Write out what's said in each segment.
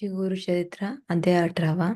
श्री गुरुचरित्र अध्याय 18.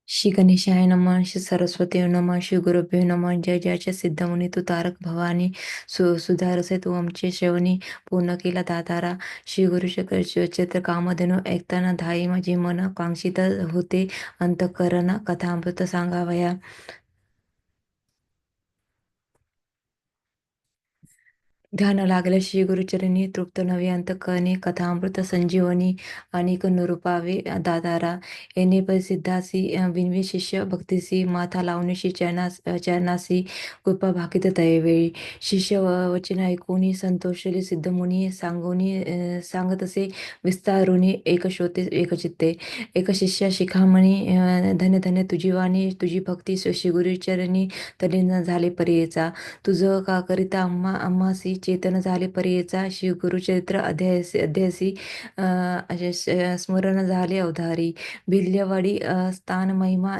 श्री गणेशाय नमः. श्री सरस्वती नमः. श्री गुरुभ्यो नमः. जय जयच्या सिद्धमुनी तू तारक भवानी सुधारसे तू आमचे श्रवणी पूर्ण केला दातारा. श्री गुरुचरित्र कामधेनु ऐकताना धाई माझे मन कांक्षित होते अंतःकरण कथामृत सांगावया. ध्यान लागले श्री गुरुचरणी तृप्त नवे अंतकरणी कथामृत संजीवनी अनेक निरूपावे दातारा. येणे प्रसिद्धासी विनवी शिष्य भक्तीसी माथा लावणीशी चरणासी कृपा भाकित तयवेळी. शिष्य वचन ऐकूनी संतोषली सिद्धमुनी सांगोनी सांगतसे विस्तारुनी एक श्रोते एक चित्ते. एक शिष्य शिखामणी धन्य धन्य तुझी वाणी तुझी भक्ती श्री गुरुचरणी तरी न झाले परीचा. तुझ का करिता आम्हासी चेतन झाले पर्येचा. श्री गुरुचरित्र अध्यायसी स्मरण झाले अवधारी. भिल्यवाडी स्थान महिमा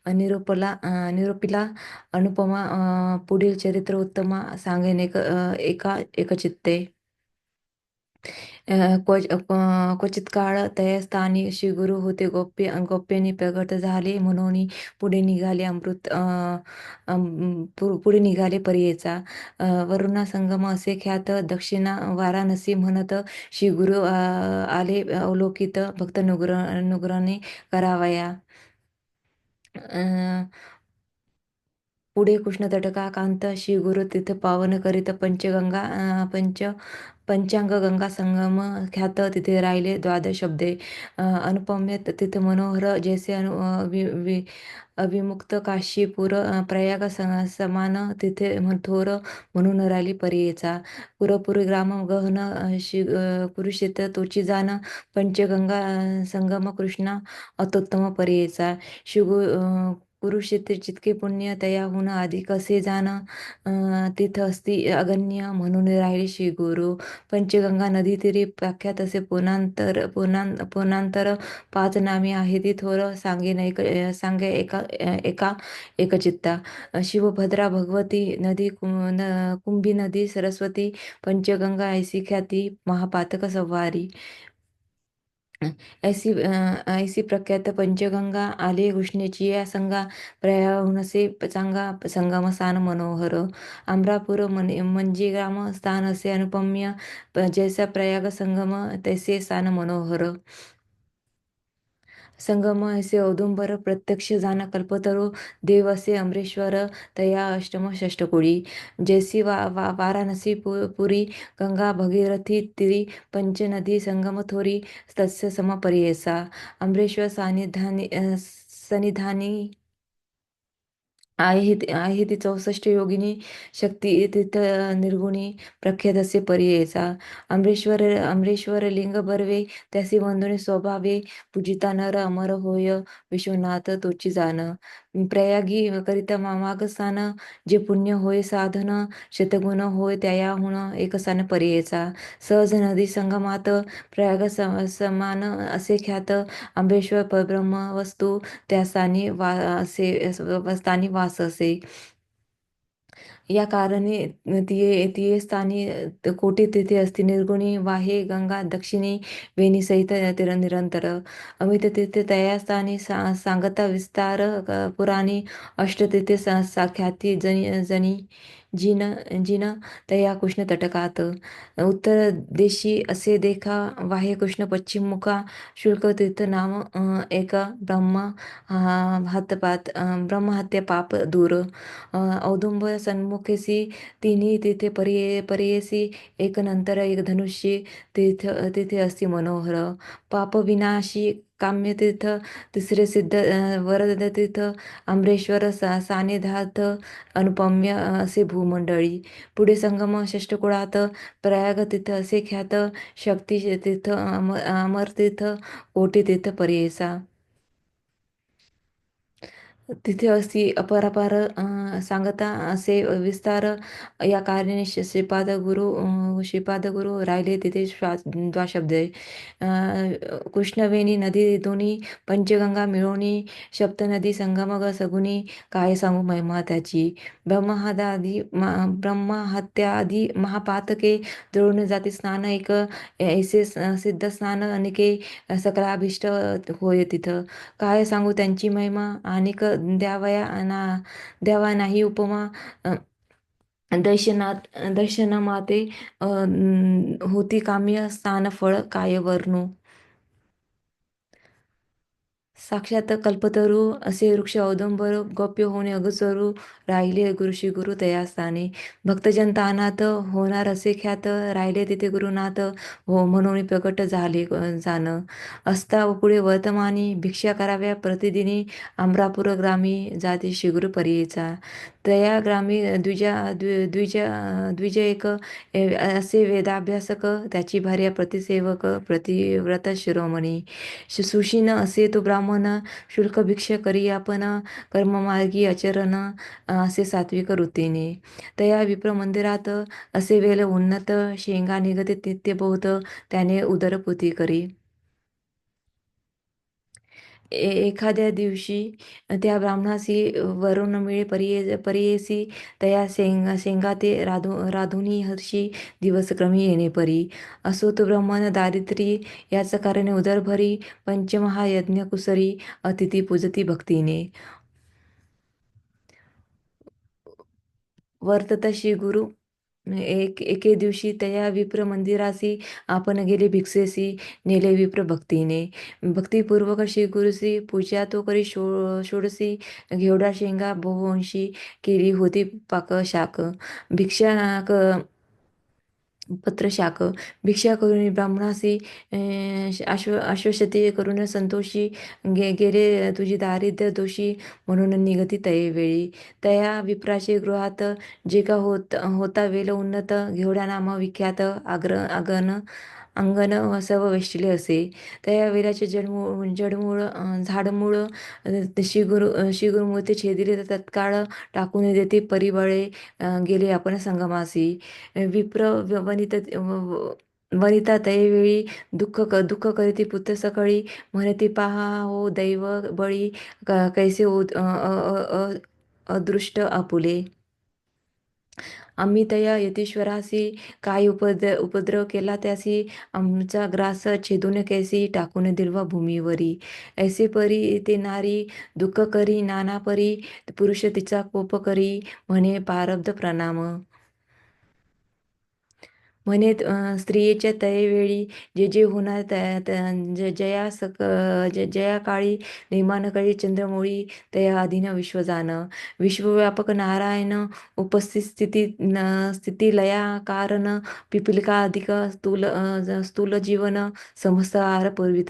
निरोपिला अनुपमा. पुढील चरित्र उत्तमा सांगेन एका एकचित्ते. क्वचित काळ तया स्थानी श्री गुरु होते गोप्यानी प्रगट झाले म्हणून पुढे निघाले पुढे निघाले पर्येचा. वरुणा संगम असे ख्यात दक्षिणा वाराणसी म्हणत श्री गुरु आले अवलोकित भक्त नुग्राने करावया. पुढे कृष्ण तटका कांत श्री गुरु तिथ पावन करीत पंचांग गंगा संगम ख्यात तिथे राहिले द्वादश शब्दे. अनुपम्य तिथे मनोहर जैसे अविमुक्त काशीपूर प्रयाग समान तिथे थोर म्हणून राहिली पर्येचा. पुरपुरी ग्राम गहन कुरुक्षेत्र तोची जाण पंचगंगा संगम कृष्णा अत्युत्तम पर्येचा. कुरुक्षेत्र जितके पुण्य तयाहून अधिक असे जाण तिथ असती अगण्य म्हणून राहिले श्री गुरु. पंचगंगा नदी तीरी प्रख्यात असे पुनांतर 5 नामे आहे ती थोर सांगे एका एकचित्ता. शिवभद्रा भगवती नदी कुंभी नदी सरस्वती पंचगंगा ऐसी ख्याती महापातक संवारी. ऐसी प्रख्यात पंचगंगा आले कृष्णेची या संगा प्रयाहुनसे चांगा संगमस्थान मनोहर. अमरापूर म्हणजे ग्राम स्थान असे अनुपम्य जैसा प्रयाग संगम तैसे स्थान मनोहर. संगम असे औदुंबर प्रत्यक्ष जाना कल्पतरू देव असे अमरेश्वर तया अष्टम षष्टकोडी. जैसी वाराणसी पुरी गंगा भगीरथी तिरी पंचनदी संगम थोरी तस्य सम पर्येसा. अमरेश्वर सनिधानी आहे ती 64 योगिनी शक्ती तिथ निर्गुणी प्रख्यात असे पर्येचा. अमरेश्वर लिंग बर्वे त्यासी वंदने स्वभावे पूजिता नर अमर होय विश्वनाथ तोची जाण. प्रयागी करिता मागस्थान जे पुण्य होय साधन शतगुण होय त्यायाहून एक स्थान पर्येचा. सहज नदी संगमात प्रयाग समान असे ख्यात अमरेश्वर परब्रह्म वस्तू त्या स्थानी वास असे. या कारणे तिये स्थानी कोटी तिथे असती निर्गुणी वाहे गंगा दक्षिणी वेणी सहित निरंतर. अमित तिथे तया स्थानी सांगता विस्तार पुराणी अष्ट तिथे साख्याती जनी जिन तया कृष्ण तटकात. उत्तर देशी असे देखा वाहे कृष्ण पश्चिम मुखा शुल्क तीर्थ नाम एक ब्रह्महत्या पाप दूर. औदुंबर सन्मुखेसी तिन्ही तिथे पर्येसी एक नंतर एक धनुष्य तिथे असती मनोहर. पाप विनाशी काम्य तीर्थ तिसरे सिद्ध वरद तीर्थ अमरेश्वर सानिध्यात अनुपम्य असे भूमंडळी. पुढे संगम षष्टकुळात प्रयाग तीर्थ असे ख्यात शक्ती तीर्थ अमर तीर्थ कोटी तीर्थ पर्येसा. तिथे असती अपरापार सांगता असे विस्तार या कारणाने श्रीपाद गुरु राहिले तिथे द्वाशब्द आहे. कृष्णवेणी नदी दोन्ही पंचगंगा मिळवणी सप्तनदी संगमग सगुनी काय सांगू महिमा त्याची. ब्रह्महत्यादी महापातके जळून जाती स्नान एक ऐसे सिद्ध स्नान अनेके सकलाभिष्ट होय तिथं. काय सांगू त्यांची महिमा अनेक द्यावया द्यावा नाही उपमा. दर्शनामाते होती काम्य स्थान फळ काय वर्णू. साक्षात कल्पतरू असे वृक्ष औदुंबर गौप्य होणे अगोचरू राहिले गुरुशी गुरु तयास्थानी. भक्तजन तानात होणार असे ख्यात राहिले तिथे गुरुनाथ हो म्हणून प्रकट झाले जाण. असता व पुढे वर्तमानी भिक्षा कराव्या प्रतिदिनी अमरापूर ग्रामी जाती शिगुरु परियेचा. तया ग्रामी द्विज एक असे वेदाभ्यासक त्याची भार्या प्रतिसेवक प्रतिव्रत शिरोमणी. सुशीन असे तो ब्राह्मण शुल्क भिक्षा करी आपण कर्ममार्गी आचरण असे सात्विक वृत्तीने. तया विप्र मंदिरात असे वेल उन्नत शेंगा निघते नित्य बहुत त्याने उदरपूती करी. एखाद्या दिवशी त्या ब्राह्मणासी वरून मिळे परियेसी तया शेंगा ते राधुनी हर्षी दिवस क्रमी येणे परी. असो तो ब्राह्मण दारिद्री याच कारणे उदरभरी पंचमहायज्ञ कुसरी अतिथी पूजती भक्तीने. वर्ततशी गुरु एके दिवशी तया विप्र मंदिरासी आपण गेले भिक्षेसी नेले विप्र भक्तीने. भक्तिपूर्वक श्री गुरुसी पूजा तो करी षोडशी घेवडा शेंगा बहुवंशी केली होती पाक शाक. भिक्षा पत्र शाक भिक्षा करून ब्राह्मणासी आश्वसती करून संतोषी गेले तुझी दारिद्र्य दोषी म्हणून निगती तये वेळी. तया विप्राचे गृहात जे का होता वेल उन्नत घेवडा नामा विख्यात अंगण सर्व वेष्टिले असे. त्या वेलाचे झाडमूळ श्रीगुरुमूर्ती छेदिले तत्काळ टाकून देते परिबळे गेले आपण संगमासी. विप्र वनिता तयवेळी दुःख करीती पुत्र सकळी म्हणती पहा हो दैव बळी कैसे अदृष्ट आपुले. आम्ही तया यतीश्वरासी काय उपद्रव केला त्यासी आमचा ग्रास छेदून कैसी टाकून दिलवा भूमीवरी. ऐसे परी ते नारी दुःख करी नाना परी पुरुष तिचा कोप करी म्हणे प्रारब्ध प्रणाम. म्हणे स्त्रियेच्या तयेवेळी जे जे होणार जया काळी निर्माण कळी चंद्रमौळी तया अधीन विश्वजान. विश्वव्यापक नारायण उपस्थित स्थिती लया कारण पिपलिका अधिक स्थूल जीवन समस्त आहार पूर्वी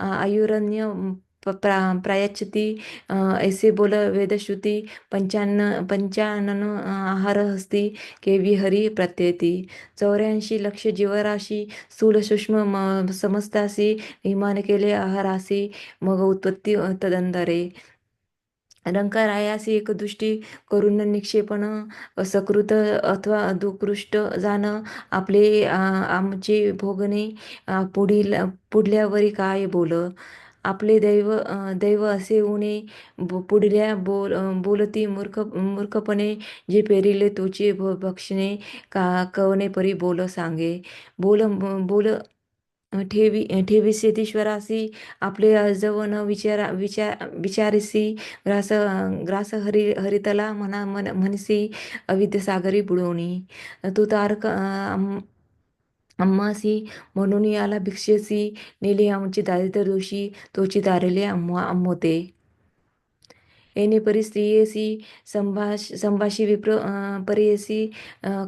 आयुरण्य प्रायच्छती ऐसे बोल वेदश्रुती पंचानन आहार हस्ती केवी हरी प्रत्येती. 84 लक्ष जीवराशी स्थूल सूक्ष्म समस्तासी निर्माण केले आहारासी मग उत्पत्ती तदंतरे. रंकारायासी एकदृष्टी करून निक्षेपण सकृत अथवा दुकृष्ट जाण आपले आमचे भोगणे पुढल्यावरी काय बोल. आपले दैव असे उणे पुढल्या बोलती मूर्खपणे जे पेरिले तुचे भक्षणे कवने परी बोल सांगे. बोल ठेवीसी यतीश्वरासी आपले अर्जव न विचारिसी ग्रास हरितला म्हणसी अविद्यसागरी बुडवणी. तू तारक आम्हासी म्हणून याला भिक्षेसी नेले आमची दारिद्र्य दोषी तोची तारले आम्होते. येणे परी स्त्रियेसी संभाषी विप्र परियेसी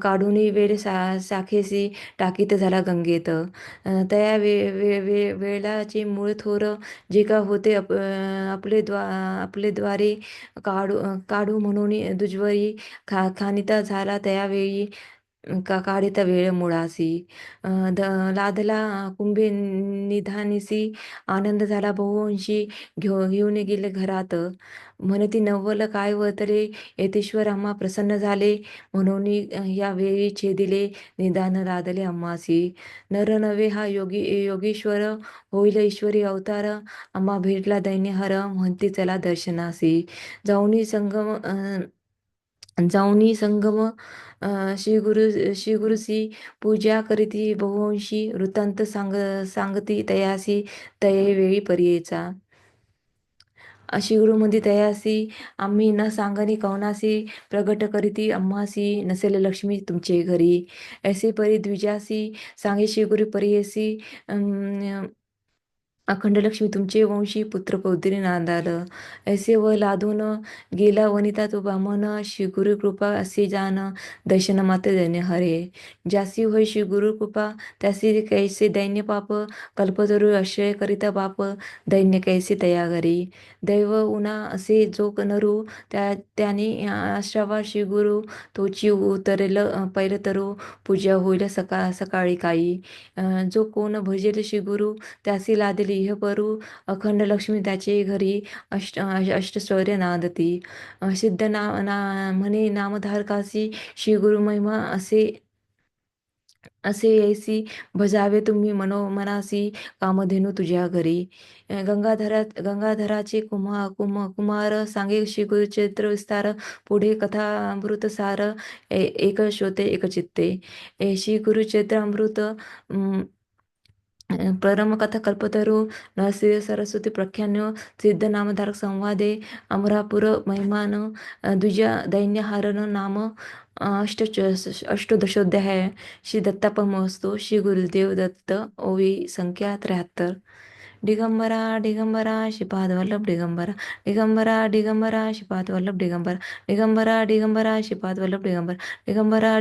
काढून वेळ शाखेसी टाकीत झाला गंगेत. तया वेळाचे मूळ थोर जे का होते आपले द्वारे काढू म्हणून दुजवरी खानिता झाला त्यावेळी. काढीता वेळ मुळासी. अ, द लादला कुंभे निधानिसी, आनंद झाला बहुवंशी, घेऊन गेले घरात. म्हणती नव्वल काय वतरे, येतेश्वर आम्हा प्रसन्न झाले, म्हणून या वेळी छेदिले निदान लादले आम्हासी. नर नव्हे हा योगीश्वर, होईल ईश्वरी अवतार, आम्हा भेटला दैन्यहर, म्हणती चला दर्शनासी. जाऊनी संगम जाऊनी संगम श्री गुरुसी, पूजा करीती बहुवंशी, वृत्तांत सांगती तयासी, तये वेळी परियेचा. अशी गुरुमंदी तयासी, आम्ही न सांगनी कवनासी, प्रगट करीती आम्हासी, नसेल लक्ष्मी तुमचे घरी. ऐसे परी द्विजासी, सांगे श्री गुरु परियेसी, अखंड लक्ष्मी तुमचे वंशी, पुत्र पौत्री नांदाल. ऐसे व लादून गेला वनिता तो बामन, श्री गुरु कृपा असे जान, दर्शन मात्र दैन्य हरे. ज्यासी होय श्री गुरु कृपा, त्यासी कैसे दैन्य पाप, कल्पतरू आश्रय करिता बाप, दैन्य कैसे तया घरी. दैव उना असे जो नरू, त्याने आश्रावा श्री गुरु, तोची उतरेल पैल तरू, पूजा होईल सकाळी काही. जो कोण भजेल श्री गुरु, त्यासी लादली इह परू, अखंड लक्ष्मी त्याचे घरी, अष्टैश्वर्य नांदती. सिद्ध म्हणे नामधारकासी, श्री गुरु महिमा असे असे ऐसी, भजावे तुम्ही मनासी, कामधेनू तुझ्या घरी. गंगाधराचे कुमार, सांगे श्री गुरुचरित्र विस्तार, पुढे कथामृत सार, एक श्रोते एक चित्ते. श्री गुरुचरित्रामृत परमकथा कल्पतरू, नरसिंह सरस्वती प्रख्यानो, सिद्ध नामधारक संवादे, अमरापूर महिमान, द्विज दैन्यहारण नाम, अष्टदशोध्याय. श्री दत्ताप महोत्सव, श्री गुरुदेव दत्त. ओवी संख्या 73. दिगंबरा दिगंबरा श्रीपाद वल्लभ दिगंबरा, दिगंबरा दिगंबरा श्रीपाद वल्लभ दिगंबरा, दिगंबरा दिगंबरा श्रीपाद वल्लभ दिगंबरा, दिगंबरा दिगंबरा